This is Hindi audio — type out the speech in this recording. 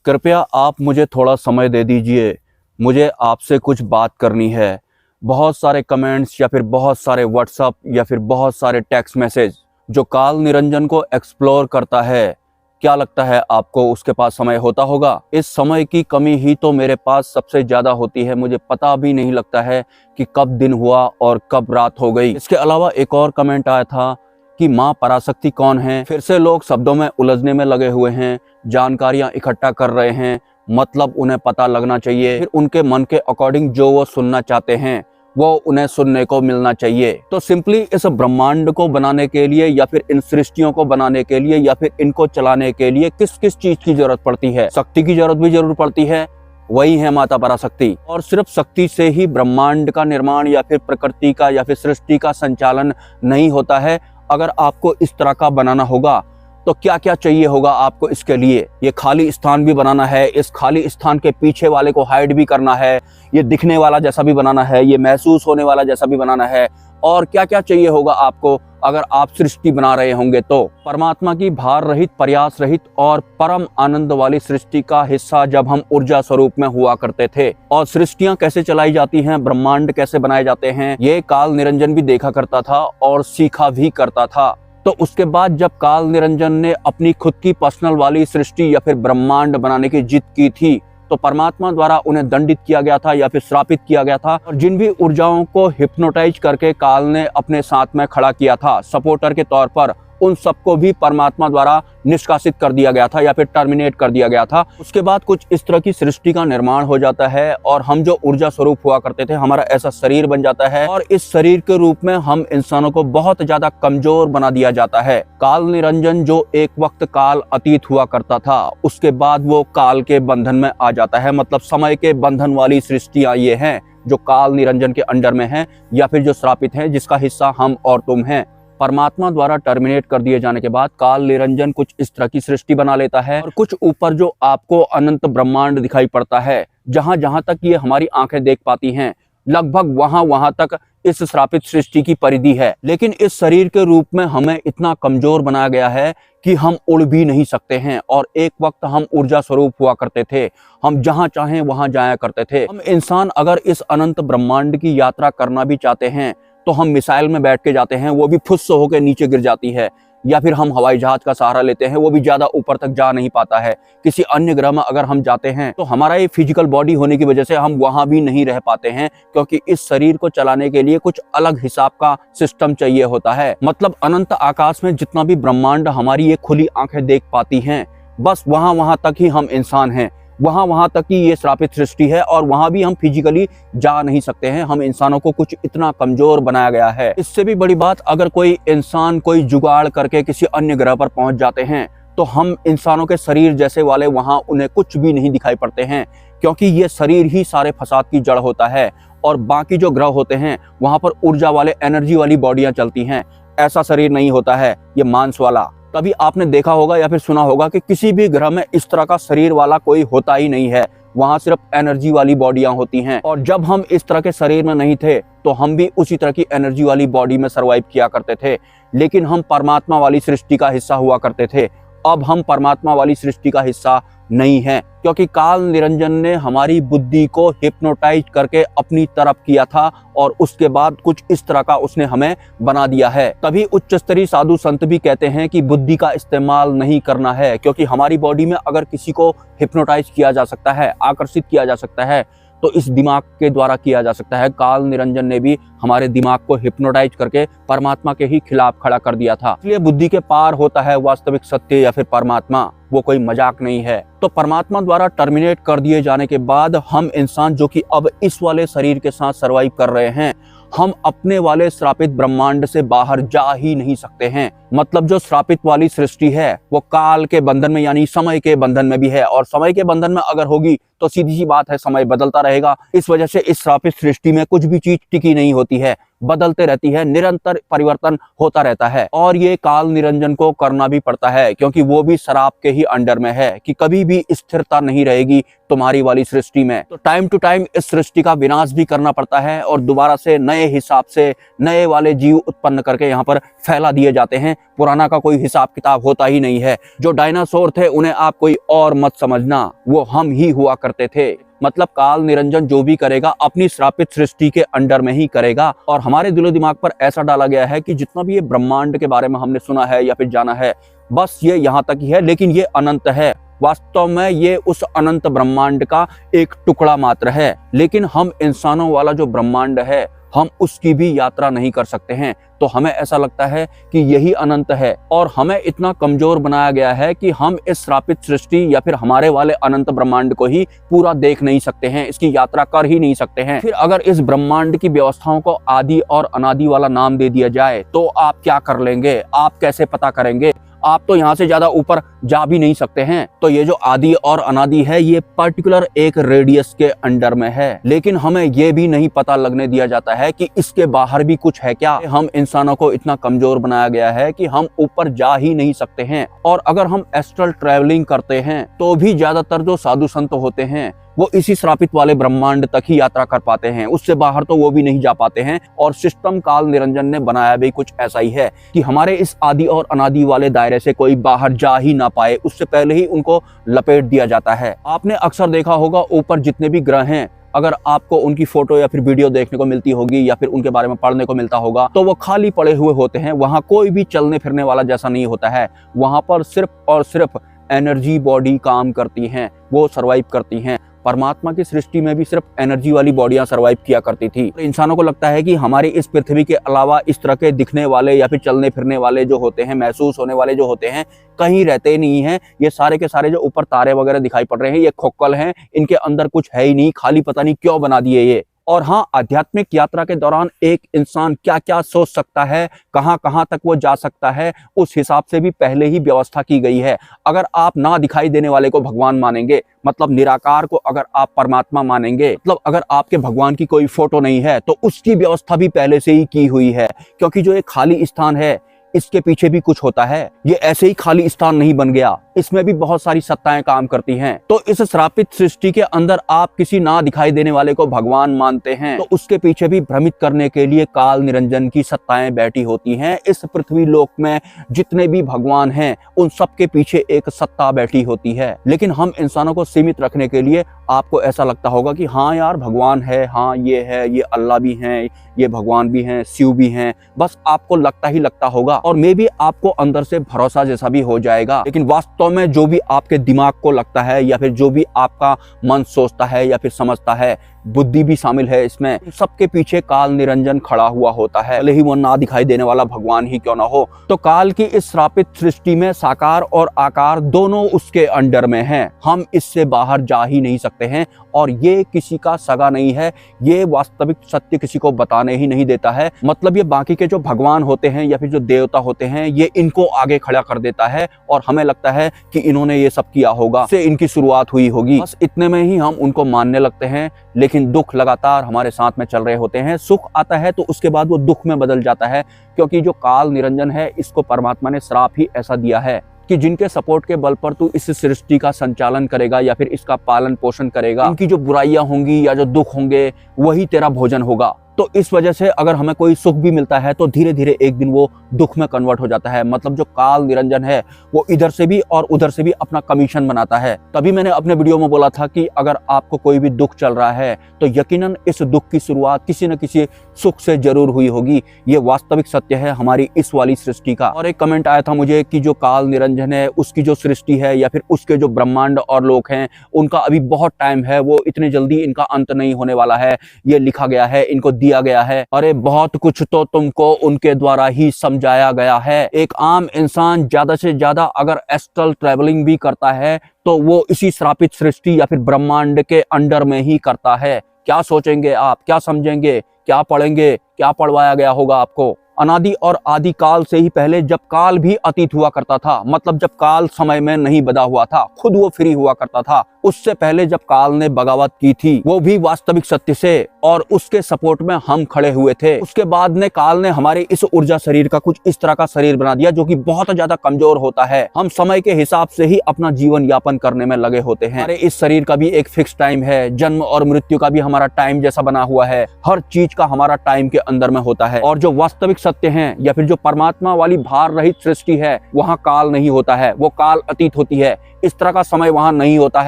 कृपया आप मुझे थोड़ा समय दे दीजिए। मुझे आपसे कुछ बात करनी है। बहुत सारे कमेंट्स या फिर बहुत सारे व्हाट्सअप या फिर बहुत सारे टेक्स्ट मैसेज जो काल निरंजन को एक्सप्लोर करता है, क्या लगता है आपको उसके पास समय होता होगा? इस समय की कमी ही तो मेरे पास सबसे ज़्यादा होती है। मुझे पता भी नहीं लगता है कि कब दिन हुआ और कब रात हो गई। इसके अलावा एक और कमेंट आया था कि माँ पराशक्ति कौन है। फिर से लोग शब्दों में उलझने में लगे हुए हैं, जानकारियां इकट्ठा कर रहे हैं, मतलब उन्हें पता लगना चाहिए, फिर उनके मन के अकॉर्डिंग जो वो सुनना चाहते हैं वो उन्हें सुनने को मिलना चाहिए। तो सिंपली इस ब्रह्मांड को बनाने के लिए या फिर इन सृष्टियों को बनाने के लिए या फिर इनको चलाने के लिए किस किस चीज की जरूरत पड़ती है? शक्ति की जरूरत भी जरूर पड़ती है, वही है माता पराशक्ति। और सिर्फ शक्ति से ही ब्रह्मांड का निर्माण या फिर प्रकृति का या फिर सृष्टि का संचालन नहीं होता है। अगर आपको इस तरह का बनाना होगा तो क्या क्या चाहिए होगा आपको इसके लिए? ये खाली स्थान भी बनाना है, इस खाली स्थान के पीछे वाले को हाइड भी करना है, ये दिखने वाला जैसा भी बनाना है, ये महसूस होने वाला जैसा भी बनाना है, और क्या क्या चाहिए होगा आपको अगर आप सृष्टि बना रहे होंगे तो? परमात्मा की भार रहित, प्रयास रहित और परम आनंद वाली सृष्टि का हिस्सा जब हम ऊर्जा स्वरूप में हुआ करते थे। और सृष्टियां कैसे चलाई जाती हैं, ब्रह्मांड कैसे बनाए जाते हैं, ये काल निरंजन भी देखा करता था और सीखा भी करता था। तो उसके बाद जब काल निरंजन ने अपनी खुद की पर्सनल वाली सृष्टि या फिर ब्रह्मांड बनाने की जिद की थी तो परमात्मा द्वारा उन्हें दंडित किया गया था या फिर श्रापित किया गया था। और जिन भी ऊर्जाओं को हिप्नोटाइज करके काल ने अपने साथ में खड़ा किया था सपोर्टर के तौर पर, उन सबको भी परमात्मा द्वारा निष्कासित कर दिया गया था या फिर टर्मिनेट कर दिया गया था। उसके बाद कुछ इस तरह की सृष्टि का निर्माण हो जाता है और हम जो ऊर्जा स्वरूप हुआ करते थे, हमारा ऐसा शरीर बन जाता है और इस शरीर के रूप में हम इंसानों को बहुत ज्यादा कमजोर बना दिया जाता है। काल निरंजन जो एक वक्त काल अतीत हुआ करता था, उसके बाद वो काल के बंधन में आ जाता है। मतलब समय के बंधन वाली सृष्टियां ये हैं जो काल निरंजन के अंडर में हैं या फिर जो श्रापित हैं, जिसका हिस्सा हम और तुम हैं। परमात्मा द्वारा टर्मिनेट कर दिए जाने के बाद काल निरंजन कुछ इस तरह की सृष्टि बना लेता है और कुछ ऊपर जो आपको अनंत ब्रह्मांड दिखाई पड़ता है, जहां जहां तक ये हमारी आंखें देख पाती हैं, लगभग वहां वहां तक इस श्रापित सृष्टि की परिधि है। लेकिन इस शरीर के रूप में हमें इतना कमजोर बनाया गया है कि हम उड़ भी नहीं सकते हैं। और एक वक्त हम ऊर्जा स्वरूप हुआ करते थे, हम जहां चाहें वहां जाया करते थे। हम इंसान अगर इस अनंत ब्रह्मांड की यात्रा करना भी चाहते हैं तो हम मिसाइल में बैठ के जाते हैं, वो भी फुस होकर नीचे गिर जाती है, या फिर हम हवाई जहाज का सहारा लेते हैं, वो भी ज्यादा ऊपर तक जा नहीं पाता है। किसी अन्य ग्रह में अगर हम जाते हैं तो हमारा ये फिजिकल बॉडी होने की वजह से हम वहां भी नहीं रह पाते हैं, क्योंकि इस शरीर को चलाने के लिए कुछ अलग हिसाब का सिस्टम चाहिए होता है। मतलब अनंत आकाश में जितना भी ब्रह्मांड हमारी ये खुली आंखें देख पाती हैं, बस वहां वहां तक ही हम इंसान हैं, वहां वहां तक ही ये श्रापित सृष्टि है और वहां भी हम फिजिकली जा नहीं सकते हैं। हम इंसानों को कुछ इतना कमजोर बनाया गया है। इससे भी बड़ी बात, अगर कोई इंसान कोई जुगाड़ करके किसी अन्य ग्रह पर पहुंच जाते हैं तो हम इंसानों के शरीर जैसे वाले वहां उन्हें कुछ भी नहीं दिखाई पड़ते हैं, क्योंकि ये शरीर ही सारे फसाद की जड़ होता है। और बाकी जो ग्रह होते हैं वहां पर ऊर्जा वाले, एनर्जी वाली बॉडियां चलती हैं। ऐसा शरीर नहीं होता है ये मांस वाला। तभी आपने देखा होगा या फिर सुना होगा कि किसी भी ग्रह में इस तरह का शरीर वाला कोई होता ही नहीं है, वहां सिर्फ एनर्जी वाली बॉडियां होती हैं। और जब हम इस तरह के शरीर में नहीं थे तो हम भी उसी तरह की एनर्जी वाली बॉडी में सर्वाइव किया करते थे, लेकिन हम परमात्मा वाली सृष्टि का हिस्सा हुआ करते थे। अब हम परमात्मा वाली सृष्टि का हिस्सा नहीं है, क्योंकि काल निरंजन ने हमारी बुद्धि को हिप्नोटाइज करके अपनी तरफ किया था और उसके बाद कुछ इस तरह का उसने हमें बना दिया है। तभी उच्च स्तरीय साधु संत भी कहते हैं कि बुद्धि का इस्तेमाल नहीं करना है, क्योंकि हमारी बॉडी में अगर किसी को हिप्नोटाइज किया जा सकता है, आकर्षित किया जा सकता है, तो इस दिमाग के द्वारा किया जा सकता है। काल निरंजन ने भी हमारे दिमाग को हिप्नोटाइज करके परमात्मा के ही खिलाफ खड़ा कर दिया था। इसलिए बुद्धि के पार होता है वास्तविक सत्य या फिर परमात्मा, वो कोई मजाक नहीं है। तो परमात्मा द्वारा टर्मिनेट कर दिए जाने के बाद हम इंसान जो कि अब इस वाले शरीर के साथ सर्वाइव कर रहे हैं, हम अपने वाले श्रापित ब्रह्मांड से बाहर जा ही नहीं सकते हैं। मतलब जो श्रापित वाली सृष्टि है वो काल के बंधन में यानी समय के बंधन में भी है, और समय के बंधन में अगर होगी तो सीधी सी बात है समय बदलता रहेगा। इस वजह से इस श्रापित सृष्टि में कुछ भी चीज टिकी नहीं होती है, बदलते रहती है, निरंतर परिवर्तन होता रहता है। और ये काल निरंजन को करना भी पड़ता है क्योंकि वो भी श्राप के ही अंडर में है कि कभी भी स्थिरता नहीं रहेगी तुम्हारी वाली सृष्टि में। तो टाइम टू टाइम इस सृष्टि का विनाश भी करना पड़ता है और दोबारा से नए हिसाब से नए वाले जीव उत्पन्न करके यहाँ पर फैला दिए जाते हैं। पुराना का कोई हिसाब किताब होता ही नहीं है। जो डायनासोर थे उन्हें आप कोई और मत समझना, वो हम ही हुआ करते थे। मतलब काल निरंजन जो भी करेगा अपनी श्रापित सृष्टि के अंडर में ही करेगा। और हमारे दिलो दिमाग पर ऐसा डाला गया है कि जितना भी ये ब्रह्मांड के बारे में हमने सुना है या फिर जाना है, बस ये यहाँ तक ही है, लेकिन ये अनंत है। वास्तव में ये उस अनंत ब्रह्मांड का एक टुकड़ा मात्र है। लेकिन हम इंसानों वाला जो ब्रह्मांड है, हम उसकी भी यात्रा नहीं कर सकते हैं। तो हमें ऐसा लगता है कि यही अनंत है और हमें इतना कमजोर बनाया गया है कि हम इस श्रापित सृष्टि या फिर हमारे वाले अनंत ब्रह्मांड को ही पूरा देख नहीं सकते हैं, इसकी यात्रा कर ही नहीं सकते हैं। फिर अगर इस ब्रह्मांड की व्यवस्थाओं को आदि और अनादि वाला नाम दे दिया जाए तो आप क्या कर लेंगे? आप कैसे पता करेंगे? आप तो यहाँ से ज्यादा ऊपर जा भी नहीं सकते हैं। तो ये जो आदि और अनादि है, ये पर्टिकुलर एक रेडियस के अंडर में है, लेकिन हमें ये भी नहीं पता लगने दिया जाता है कि इसके बाहर भी कुछ है क्या। हम इंसानों को इतना कमजोर बनाया गया है कि हम ऊपर जा ही नहीं सकते हैं। और अगर हम एस्ट्रल ट्रैवलिंग करते हैं तो भी ज्यादातर जो साधु संत होते हैं वो इसी श्रापित वाले ब्रह्मांड तक ही यात्रा कर पाते हैं, उससे बाहर तो वो भी नहीं जा पाते हैं। और सिस्टम काल निरंजन ने बनाया भी कुछ ऐसा ही है कि हमारे इस आदि और अनादि वाले दायरे से कोई बाहर जा ही ना पाए, उससे पहले ही उनको लपेट दिया जाता है। आपने अक्सर देखा होगा ऊपर जितने भी ग्रह हैं, अगर आपको उनकी फोटो या फिर वीडियो देखने को मिलती होगी या फिर उनके बारे में पढ़ने को मिलता होगा, तो वो खाली पड़े हुए होते हैं। वहां कोई भी चलने फिरने वाला जैसा नहीं होता है। वहां पर सिर्फ और सिर्फ एनर्जी बॉडी काम करती हैं, वो सर्वाइव करती हैं। परमात्मा की सृष्टि में भी सिर्फ एनर्जी वाली बॉडियां सर्वाइव किया करती थी। तो इंसानों को लगता है कि हमारी इस पृथ्वी के अलावा इस तरह के दिखने वाले या फिर चलने फिरने वाले जो होते हैं, महसूस होने वाले जो होते हैं, कहीं रहते नहीं हैं। ये सारे के सारे जो ऊपर तारे वगैरह दिखाई पड़ रहे हैं, ये खोखल हैं, इनके अंदर कुछ है ही नहीं, खाली पता नहीं क्यों बना दिए ये। और हाँ, आध्यात्मिक यात्रा के दौरान एक इंसान क्या क्या सोच सकता है, कहाँ कहाँ तक वो जा सकता है, उस हिसाब से भी पहले ही व्यवस्था की गई है। अगर आप ना दिखाई देने वाले को भगवान मानेंगे, मतलब निराकार को अगर आप परमात्मा मानेंगे, मतलब अगर आपके भगवान की कोई फोटो नहीं है, तो उसकी व्यवस्था भी पहले से ही की हुई है। क्योंकि जो एक खाली स्थान है, इसके पीछे भी कुछ होता है। ये ऐसे ही खाली स्थान नहीं बन गया, इसमें भी बहुत सारी सत्ताएं काम करती हैं। तो इस श्रापित सृष्टि के अंदर आप किसी ना दिखाई देने वाले को भगवान मानते हैं, तो उसके पीछे भी भ्रमित करने के लिए काल निरंजन की सत्ताएं बैठी होती हैं। इस पृथ्वी लोक में जितने भी भगवान हैं, उन सबके पीछे एक सत्ता बैठी होती है। लेकिन हम इंसानों को सीमित रखने के लिए आपको ऐसा लगता होगा कि हाँ यार भगवान है, हाँ ये है, ये अल्लाह भी हैं, ये भगवान भी हैं, शिव भी हैं, बस आपको लगता ही लगता होगा। और मे भी आपको अंदर से भरोसा जैसा भी हो जाएगा। लेकिन वास्तव में जो भी आपके दिमाग को लगता है या फिर जो भी आपका मन सोचता है या फिर समझता है, बुद्धि भी शामिल है इसमें, सबके पीछे काल निरंजन खड़ा हुआ होता है, भले ही वो ना दिखाई देने वाला भगवान ही क्यों ना हो। तो काल की इस श्रापित सृष्टि में साकार और आकार दोनों उसके अंडर में हैं। हम इससे बाहर जा ही नहीं सकते हैं और ये किसी का सगा नहीं है। ये वास्तविक सत्य किसी को बताने ही नहीं देता है। मतलब ये बाकी के जो भगवान होते हैं या फिर जो देवता होते हैं, ये इनको आगे खड़ा कर देता है और हमें लगता है कि इन्होंने ये सब किया होगा, से इनकी शुरुआत हुई होगी। बस इतने में ही हम उनको मानने लगते हैं। लेकिन दुख लगातार हमारे साथ में चल रहे होते हैं। सुख आता है तो उसके बाद वो दुख में बदल जाता है, क्योंकि जो काल निरंजन है, इसको परमात्मा ने श्राप ही ऐसा दिया है कि जिनके सपोर्ट के बल पर तू इस सृष्टि का संचालन करेगा या फिर इसका पालन पोषण करेगा, उनकी जो बुराइयां होंगी या जो दुख होंगे, वही तेरा भोजन होगा। तो इस वजह से अगर हमें कोई सुख भी मिलता है तो धीरे धीरे एक दिन वो दुख में कन्वर्ट हो जाता है। मतलब जो काल निरंजन है, वो इधर से भी और उधर से भी अपना कमीशन बनाता है। तभी मैंने अपने वीडियो में बोला था कि अगर आपको कोई भी दुख चल रहा है तो यकीनन इस दुख की शुरुआत किसी न किसी सुख से जरूर हुई होगी। ये वास्तविक सत्य है हमारी इस वाली सृष्टि का। और एक कमेंट आया था मुझे कि जो काल निरंजन है, उसकी जो सृष्टि है या फिर उसके जो ब्रह्मांड और लोक हैं, उनका अभी बहुत टाइम है, वो इतने जल्दी इनका अंत नहीं होने वाला है। ये लिखा गया है, इनको दिया गया है। अरे बहुत कुछ तो तुमको उनके द्वारा ही समझाया गया है। एक आम इंसान ज्यादा से ज्यादा अगर एस्ट्रल ट्रैवलिंग भी करता है तो वो इसी श्रापित सृष्टि या फिर ब्रह्मांड के अंडर में ही करता है। क्या सोचेंगे आप, क्या समझेंगे, क्या पढ़ेंगे, क्या पढ़वाया गया होगा आपको? अनादि और आदि काल से ही पहले, जब काल भी अतीत हुआ करता था, मतलब जब काल समय में नहीं बधा हुआ था, खुद वो फ्री हुआ करता था, उससे पहले जब काल ने बगावत की थी वो भी वास्तविक सत्य से और उसके सपोर्ट में हम खड़े हुए थे। उसके बाद ने काल ने हमारे इस ऊर्जा शरीर का कुछ इस तरह का शरीर बना दिया जो कि बहुत ज्यादा कमजोर होता है। हम समय के हिसाब से ही अपना जीवन यापन करने में लगे होते हैं। हमारे इस शरीर का भी एक फिक्स टाइम है, जन्म और मृत्यु का भी हमारा टाइम जैसा बना हुआ है, हर चीज का हमारा टाइम के अंदर में होता है। और जो वास्तविक सत्य है या फिर जो परमात्मा वाली भार रहित सृष्टि है वहां काल नहीं होता है, वो काल अतीत होती है। इस तरह का समय वहां नहीं होता है।